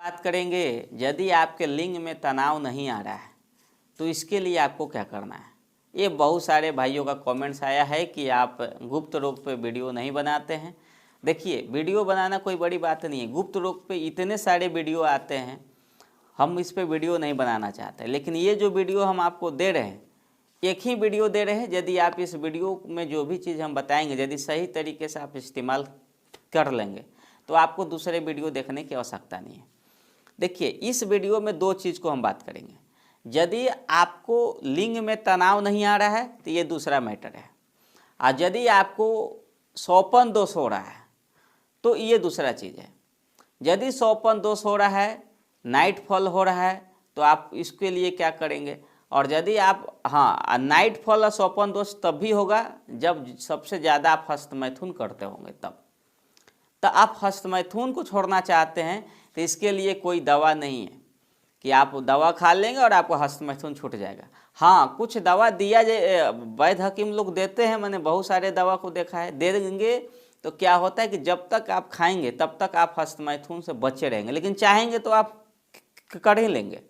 बात करेंगे यदि आपके लिंग में तनाव नहीं आ रहा है तो इसके लिए आपको क्या करना है। ये बहुत सारे भाइयों का कमेंट्स आया है कि आप गुप्त रोग पे वीडियो नहीं बनाते हैं। देखिए, वीडियो बनाना कोई बड़ी बात नहीं है। गुप्त रोग पे इतने सारे वीडियो आते हैं, हम इस पे वीडियो नहीं बनाना चाहते। लेकिन ये जो वीडियो हम आपको दे रहे हैं, एक ही वीडियो दे रहे हैं। यदि आप इस वीडियो में जो भी चीज़ हम बताएंगे यदि सही तरीके से आप इस्तेमाल कर लेंगे तो आपको दूसरे वीडियो देखने की आवश्यकता नहीं है। देखिए, इस वीडियो में दो चीज़ को हम बात करेंगे। यदि आपको लिंग में तनाव नहीं आ रहा है तो ये दूसरा मैटर है, और यदि आपको सौपन दोष हो रहा है तो ये दूसरा चीज़ है। यदि सौपन दोष हो रहा है, नाइट फॉल हो रहा है, तो आप इसके लिए क्या करेंगे। और यदि आप नाइट फॉल और सौपन दोष तब भी होगा जब सबसे ज़्यादा आप हस्तमैथुन करते होंगे। तब तो आप हस्तमैथुन को छोड़ना चाहते हैं तो इसके लिए कोई दवा नहीं है कि आप दवा खा लेंगे और आपको हस्तमैथुन छूट जाएगा। हाँ, कुछ दवा दिया जाए, वैद्य हकीम लोग देते हैं, मैंने बहुत सारे दवा को देखा है। दे देंगे तो क्या होता है कि जब तक आप खाएंगे तब तक आप हस्तमैथुन से बचे रहेंगे, लेकिन चाहेंगे तो आप कर ही लेंगे।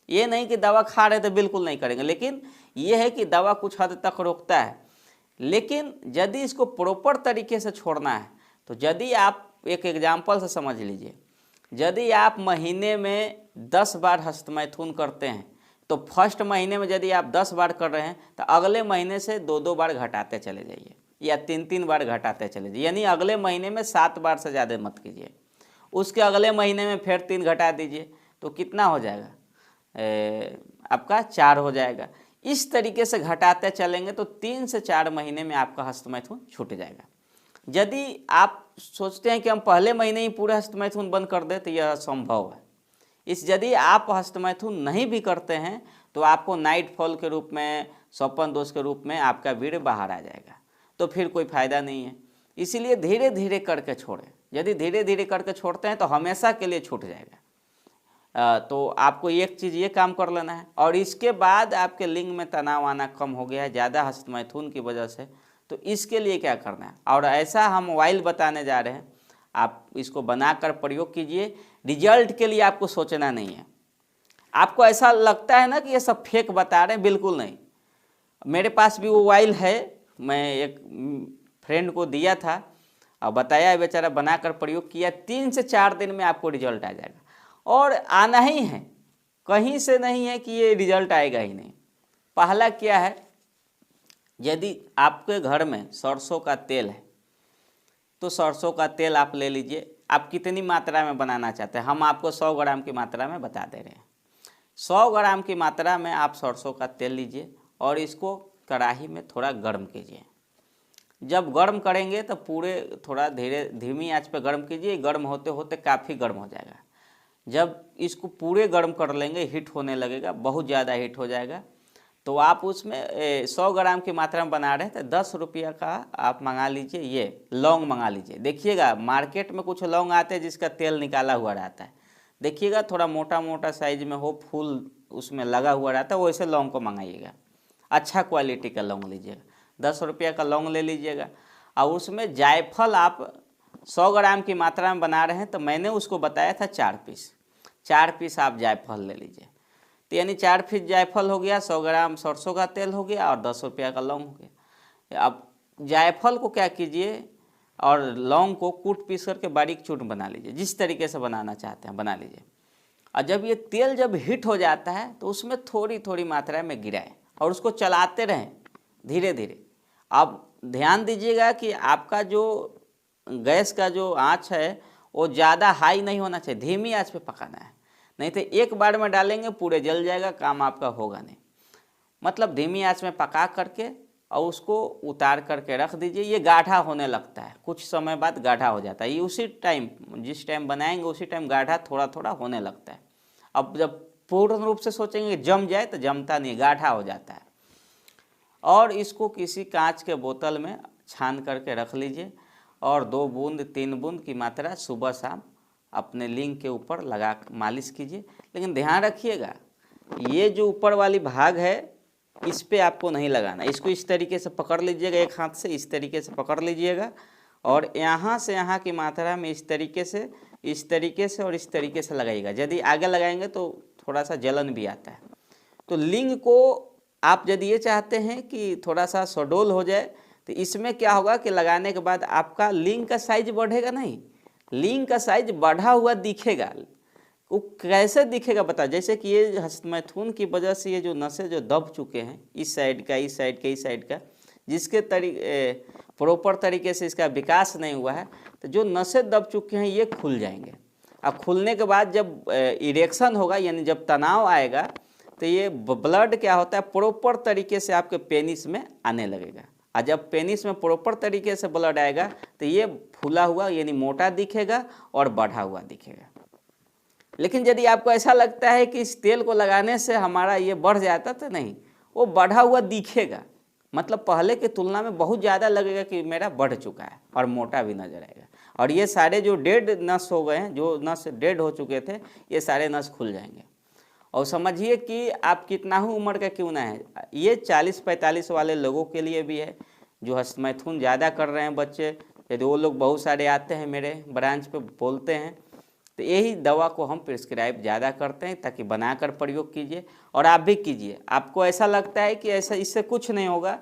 ये नहीं कि दवा खा रहे तो बिल्कुल नहीं करेंगे, लेकिन ये है कि दवा कुछ हद तक रोकता है। लेकिन यदि इसको प्रॉपर तरीके से छोड़ना है तो यदि आप एक एग्जाम्पल से समझ लीजिए, यदि आप महीने में 10 बार हस्तमैथुन करते हैं तो फर्स्ट महीने में यदि आप 10 बार कर रहे हैं तो अगले महीने से 2-2 बार घटाते चले जाइए या 3-3 बार घटाते चले जाइए। यानी अगले महीने में 7 बार से ज़्यादा मत कीजिए। उसके अगले महीने में फिर 3 घटा दीजिए तो कितना हो जाएगा, आपका 4 हो जाएगा। इस तरीके से घटाते चलेंगे तो 3 से 4 महीने में आपका हस्तमैथुन छूट जाएगा। यदि आप सोचते हैं कि हम पहले महीने ही पूरा हस्तमैथुन बंद कर दें तो यह असंभव है। यदि आप हस्तमैथुन नहीं भी करते हैं तो आपको नाइट फॉल के रूप में, सौपन दोष के रूप में आपका वीर्य बाहर आ जाएगा, तो फिर कोई फायदा नहीं है। इसीलिए धीरे धीरे करके छोड़ें। यदि धीरे धीरे करके छोड़ते हैं तो हमेशा के लिए छूट जाएगा। तो आपको एक चीज़ ये काम कर लेना है। और इसके बाद आपके लिंग में तनाव आना कम हो गया है ज़्यादा हस्तमैथुन की वजह से, तो इसके लिए क्या करना है। और ऐसा हम ऑयल बताने जा रहे हैं, आप इसको बनाकर प्रयोग कीजिए। रिजल्ट के लिए आपको सोचना नहीं है। आपको ऐसा लगता है ना कि ये सब फेक बता रहे हैं, बिल्कुल नहीं। मेरे पास भी वो ऑयल है, मैं एक फ्रेंड को दिया था और बताया, बेचारा बनाकर प्रयोग किया। 3 से 4 दिन में आपको रिजल्ट आ जाएगा। और आना ही है, कहीं से नहीं है कि ये रिजल्ट आएगा ही नहीं। पहला क्या है, यदि आपके घर में सरसों का तेल है तो सरसों का तेल आप ले लीजिए। आप कितनी मात्रा में बनाना चाहते हैं, हम आपको 100 ग्राम की मात्रा में बता दे रहे हैं। 100 ग्राम की मात्रा में आप सरसों का तेल लीजिए और इसको कढ़ाई में थोड़ा गर्म कीजिए। जब गर्म करेंगे तो पूरे थोड़ा धीमी आंच पे गर्म कीजिए। गर्म होते होते काफ़ी गर्म हो जाएगा। जब इसको पूरे गर्म कर लेंगे, हीट होने लगेगा, बहुत ज़्यादा हीट हो जाएगा, तो आप उसमें 100 ग्राम की मात्रा में बना रहे हैं तो 10 रुपया का आप मंगा लीजिए। ये लौंग मंगा लीजिए। देखिएगा, मार्केट में कुछ लौंग आते हैं जिसका तेल निकाला हुआ रहता है। देखिएगा, थोड़ा मोटा मोटा साइज में हो, फूल उसमें लगा हुआ रहता है, वैसे लौंग को मंगाइएगा। अच्छा क्वालिटी का लौंग लीजिएगा। 10 रुपया का लौंग ले लीजिएगा। और उसमें जायफल आप 100 ग्राम की मात्रा में बना रहे हैं तो मैंने उसको बताया था 4 पीस आप जायफल ले लीजिए। तो यानी 4 पीस जायफल हो गया, 100 ग्राम सरसों का तेल हो गया और 10 रुपया का लौंग हो गया। अब जायफल को क्या कीजिए और लौंग को कूट पीस करके बारीक चूर्ण बना लीजिए। जिस तरीके से बनाना चाहते हैं बना लीजिए। और जब ये तेल जब हीट हो जाता है तो उसमें थोड़ी थोड़ी मात्रा में गिराएं और उसको चलाते रहें धीरे धीरे। अब ध्यान दीजिएगा कि आपका जो गैस का जो आँच है वो ज़्यादा हाई नहीं होना चाहिए, धीमी आँच पे पकाना है। नहीं तो एक बार में डालेंगे पूरे जल जाएगा, काम आपका होगा नहीं। मतलब धीमी आंच में पका करके और उसको उतार करके रख दीजिए। ये गाढ़ा होने लगता है, कुछ समय बाद गाढ़ा हो जाता है। ये उसी टाइम, जिस टाइम बनाएंगे उसी टाइम गाढ़ा थोड़ा थोड़ा होने लगता है। अब जब पूर्ण रूप से सोचेंगे जम जाए तो जमता नहीं, गाढ़ा हो जाता है। और इसको किसी कांच के बोतल में छान करके रख लीजिए और 2 बूंद 3 बूंद की मात्रा सुबह शाम अपने लिंग के ऊपर लगा मालिश कीजिए। लेकिन ध्यान रखिएगा, ये जो ऊपर वाली भाग है इस पे आपको नहीं लगाना। इसको इस तरीके से पकड़ लीजिएगा, एक हाथ से इस तरीके से पकड़ लीजिएगा और यहाँ से यहाँ की मात्रा में इस तरीके से इस तरीके से और इस तरीके से लगाइएगा। यदि आगे लगाएंगे तो थोड़ा सा जलन भी आता है। तो लिंग को आप यदि ये चाहते हैं कि थोड़ा सा सुडौल हो जाए, तो इसमें क्या होगा कि लगाने के बाद आपका लिंग का साइज बढ़ेगा नहीं, लिंग का साइज बढ़ा हुआ दिखेगा। वो कैसे दिखेगा बता, जैसे कि ये हस्तमैथुन की वजह से ये जो नसें जो दब चुके हैं, इस साइड का, इस साइड का, इस साइड का, जिसके प्रॉपर तरीके से इसका विकास नहीं हुआ है, तो जो नसें दब चुके हैं ये खुल जाएंगे। अब खुलने के बाद जब इरेक्शन होगा, यानी जब तनाव आएगा, तो ये ब्लड क्या होता है, प्रॉपर तरीके से आपके पेनिस में आने लगेगा। और जब पेनिस में प्रॉपर तरीके से ब्लड आएगा तो ये फूला हुआ यानी मोटा दिखेगा और बढ़ा हुआ दिखेगा। लेकिन यदि आपको ऐसा लगता है कि इस तेल को लगाने से हमारा ये बढ़ जाता, तो नहीं, वो बढ़ा हुआ दिखेगा, मतलब पहले की तुलना में बहुत ज़्यादा लगेगा कि मेरा बढ़ चुका है और मोटा भी नजर आएगा। और ये सारे जो डेड नस हो गए हैं, जो नस डेड हो चुके थे, ये सारे नस खुल जाएंगे। और समझिए कि आप कितना ही उम्र का क्यों ना है, ये 40-45 वाले लोगों के लिए भी है, जो हस्तमैथुन ज़्यादा कर रहे हैं बच्चे, यदि वो लोग बहुत सारे आते हैं मेरे ब्रांच पे बोलते हैं, तो यही दवा को हम प्रिस्क्राइब ज़्यादा करते हैं, ताकि बनाकर प्रयोग कीजिए। और आप भी कीजिए। आपको ऐसा लगता है कि ऐसा इससे कुछ नहीं होगा,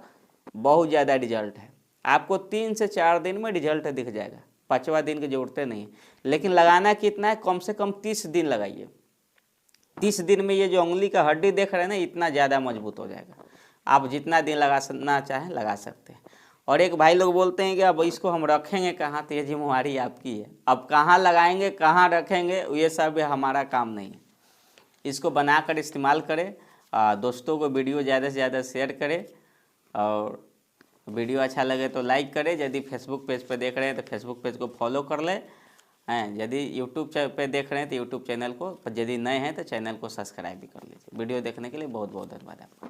बहुत ज़्यादा रिजल्ट है, आपको 3 से 4 दिन में रिजल्ट दिख जाएगा, 5वां दिन की जरूरत नहीं। लेकिन लगाना कितना है, कम से कम 30 दिन लगाइए। 30 दिन में ये जो उंगली का हड्डी देख रहे हैं ना, इतना ज़्यादा मजबूत हो जाएगा। आप जितना दिन लगाना चाहें लगा सकते हैं। और एक भाई लोग बोलते हैं कि अब इसको हम रखेंगे कहाँ, तो ये जिम्मेवारी आपकी है। अब कहाँ लगाएंगे, कहाँ रखेंगे, ये सब हमारा काम नहीं है। इसको बनाकर इस्तेमाल करें। दोस्तों को वीडियो ज़्यादा से ज़्यादा शेयर करें, और वीडियो अच्छा लगे तो लाइक करें। यदि फेसबुक पेज पर देख रहे हैं तो फेसबुक पेज को फॉलो कर लें हैं। यदि यूट्यूब पे देख रहे हैं तो यूट्यूब चैनल को, यदि नए हैं तो चैनल को सब्सक्राइब भी कर लीजिए। वीडियो देखने के लिए बहुत बहुत धन्यवाद आपका।